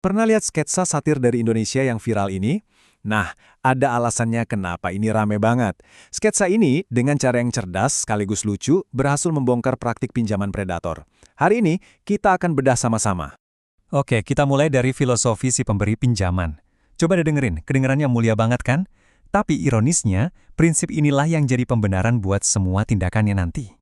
Pernah lihat sketsa satir dari Indonesia yang viral ini? Nah, ada alasannya kenapa ini rame banget. Sketsa ini, dengan cara yang cerdas sekaligus lucu, berhasil membongkar praktik pinjaman predator. Hari ini, kita akan bedah sama-sama. Oke, kita mulai dari filosofi si pemberi pinjaman. Coba deh dengerin, kedengarannya mulia banget kan? Tapi ironisnya, prinsip inilah yang jadi pembenaran buat semua tindakannya nanti.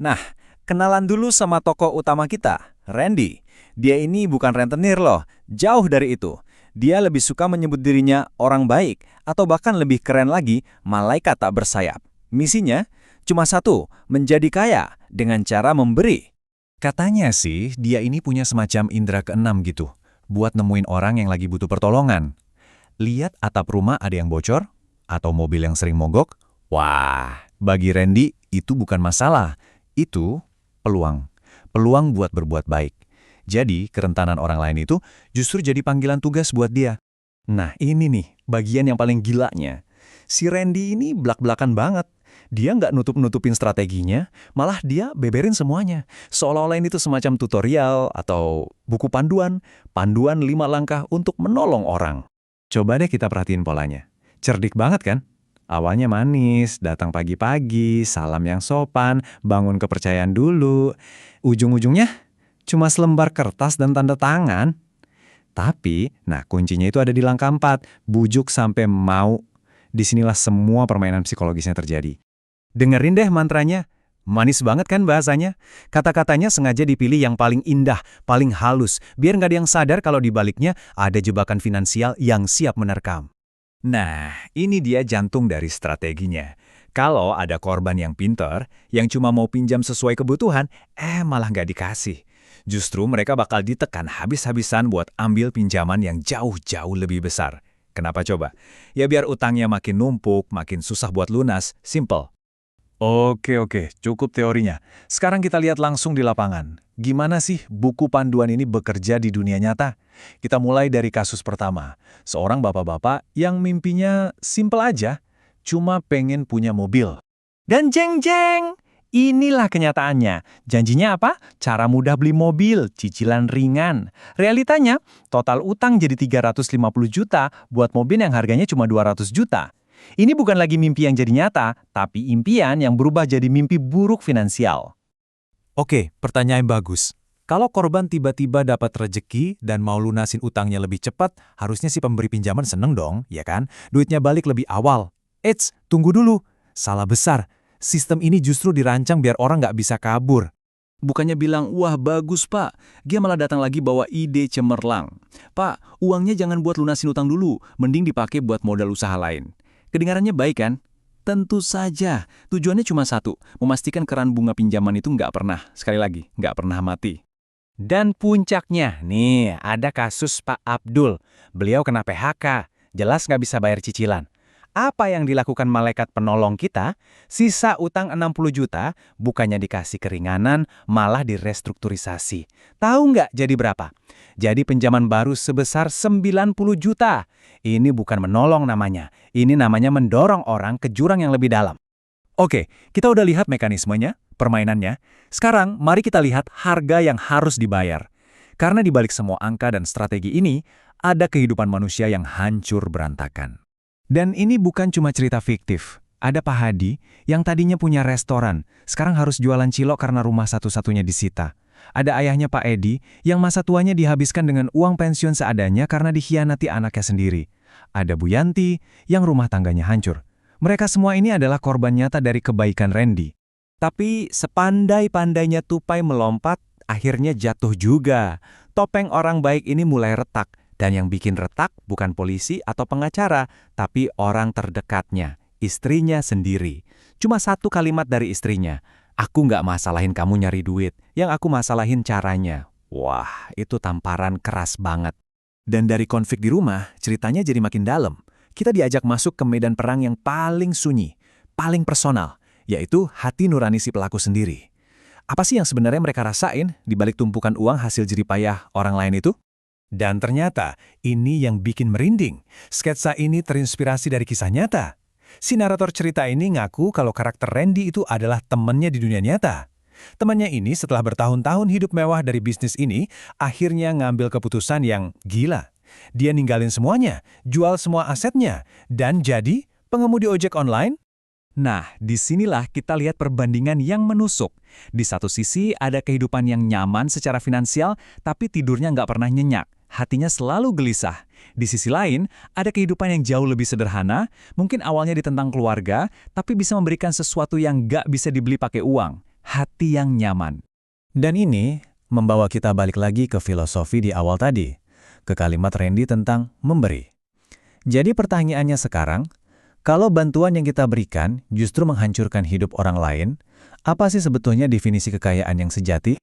Nah, kenalan dulu sama tokoh utama kita, Randy. Dia ini bukan rentenir loh, jauh dari itu. Dia lebih suka menyebut dirinya orang baik, atau bahkan lebih keren lagi, malaikat tak bersayap. Misinya cuma satu, menjadi kaya dengan cara memberi. Katanya sih, dia ini punya semacam indera keenam gitu, buat nemuin orang yang lagi butuh pertolongan. Lihat atap rumah ada yang bocor, atau mobil yang sering mogok. Wah, bagi Randy itu bukan masalah, itu peluang. Peluang buat berbuat baik. Jadi, kerentanan orang lain itu justru jadi panggilan tugas buat dia. Nah, ini nih, bagian yang paling gilanya. Si Randy ini blak-blakan banget. Dia nggak nutup-nutupin strateginya, malah dia beberin semuanya. Seolah-olah ini tuh semacam tutorial atau buku panduan, panduan 5 langkah untuk menolong orang. Coba deh kita perhatiin polanya. Cerdik banget kan? Awalnya manis, datang pagi-pagi, salam yang sopan, bangun kepercayaan dulu. Ujung-ujungnya cuma selembar kertas dan tanda tangan. Tapi, nah kuncinya itu ada di langkah 4, bujuk sampai mau. Disinilah semua permainan psikologisnya terjadi. Dengerin deh mantranya. Manis banget kan bahasanya? Kata-katanya sengaja dipilih yang paling indah, paling halus, biar nggak ada yang sadar kalau di baliknya ada jebakan finansial yang siap menerkam. Nah, ini dia jantung dari strateginya. Kalau ada korban yang pinter, yang cuma mau pinjam sesuai kebutuhan, malah nggak dikasih. Justru mereka bakal ditekan habis-habisan buat ambil pinjaman yang jauh-jauh lebih besar. Kenapa coba? Ya biar utangnya makin numpuk, makin susah buat lunas, simple. Oke, cukup teorinya. Sekarang kita lihat langsung di lapangan. Gimana sih buku panduan ini bekerja di dunia nyata? Kita mulai dari kasus pertama. Seorang bapak-bapak yang mimpinya simple aja, cuma pengen punya mobil. Dan jeng-jeng! Inilah kenyataannya. Janjinya apa? Cara mudah beli mobil, cicilan ringan. Realitanya, total utang jadi 350 juta buat mobil yang harganya cuma 200 juta. Ini bukan lagi mimpi yang jadi nyata, tapi impian yang berubah jadi mimpi buruk finansial. Oke, pertanyaan bagus. Kalau korban tiba-tiba dapat rejeki dan mau lunasin utangnya lebih cepat, harusnya si pemberi pinjaman seneng dong, ya kan? Duitnya balik lebih awal. Eits, tunggu dulu. Salah besar. Sistem ini justru dirancang biar orang nggak bisa kabur. Bukannya bilang, wah bagus pak, dia malah datang lagi bawa ide cemerlang. Pak, uangnya jangan buat lunasin utang dulu, mending dipakai buat modal usaha lain. Kedengarannya baik kan? Tentu saja, tujuannya cuma satu, memastikan keran bunga pinjaman itu nggak pernah, sekali lagi, nggak pernah mati. Dan puncaknya, nih ada kasus Pak Abdul. Beliau kena PHK, jelas nggak bisa bayar cicilan. Apa yang dilakukan malaikat penolong kita? Sisa utang 60 juta, bukannya dikasih keringanan, malah direstrukturisasi. Tahu nggak jadi berapa? Jadi pinjaman baru sebesar 90 juta. Ini bukan menolong namanya, ini namanya mendorong orang ke jurang yang lebih dalam. Oke, kita udah lihat mekanismenya, permainannya. Sekarang, mari kita lihat harga yang harus dibayar. Karena di balik semua angka dan strategi ini, ada kehidupan manusia yang hancur berantakan. Dan ini bukan cuma cerita fiktif. Ada Pak Hadi yang tadinya punya restoran, sekarang harus jualan cilok karena rumah satu-satunya disita. Ada ayahnya Pak Edi yang masa tuanya dihabiskan dengan uang pensiun seadanya karena dikhianati anaknya sendiri. Ada Bu Yanti yang rumah tangganya hancur. Mereka semua ini adalah korban nyata dari kebaikan Randy. Tapi sepandai-pandainya tupai melompat, akhirnya jatuh juga. Topeng orang baik ini mulai retak. Dan yang bikin retak bukan polisi atau pengacara, tapi orang terdekatnya, istrinya sendiri. Cuma satu kalimat dari istrinya, aku nggak masalahin kamu nyari duit, yang aku masalahin caranya. Wah, itu tamparan keras banget. Dan dari konflik di rumah, ceritanya jadi makin dalam. Kita diajak masuk ke medan perang yang paling sunyi, paling personal, yaitu hati nurani si pelaku sendiri. Apa sih yang sebenarnya mereka rasain di balik tumpukan uang hasil jeripayah orang lain itu? Dan ternyata, ini yang bikin merinding. Sketsa ini terinspirasi dari kisah nyata. Si narator cerita ini ngaku kalau karakter Randy itu adalah temannya di dunia nyata. Temannya ini setelah bertahun-tahun hidup mewah dari bisnis ini, akhirnya ngambil keputusan yang gila. Dia ninggalin semuanya, jual semua asetnya, dan jadi pengemudi ojek online. Nah, disinilah kita lihat perbandingan yang menusuk. Di satu sisi ada kehidupan yang nyaman secara finansial, tapi tidurnya nggak pernah nyenyak. Hatinya selalu gelisah. Di sisi lain, ada kehidupan yang jauh lebih sederhana, mungkin awalnya ditentang keluarga, tapi bisa memberikan sesuatu yang nggak bisa dibeli pakai uang. Hati yang nyaman. Dan ini membawa kita balik lagi ke filosofi di awal tadi, ke kalimat Randy tentang memberi. Jadi pertanyaannya sekarang, kalau bantuan yang kita berikan justru menghancurkan hidup orang lain, apa sih sebetulnya definisi kekayaan yang sejati?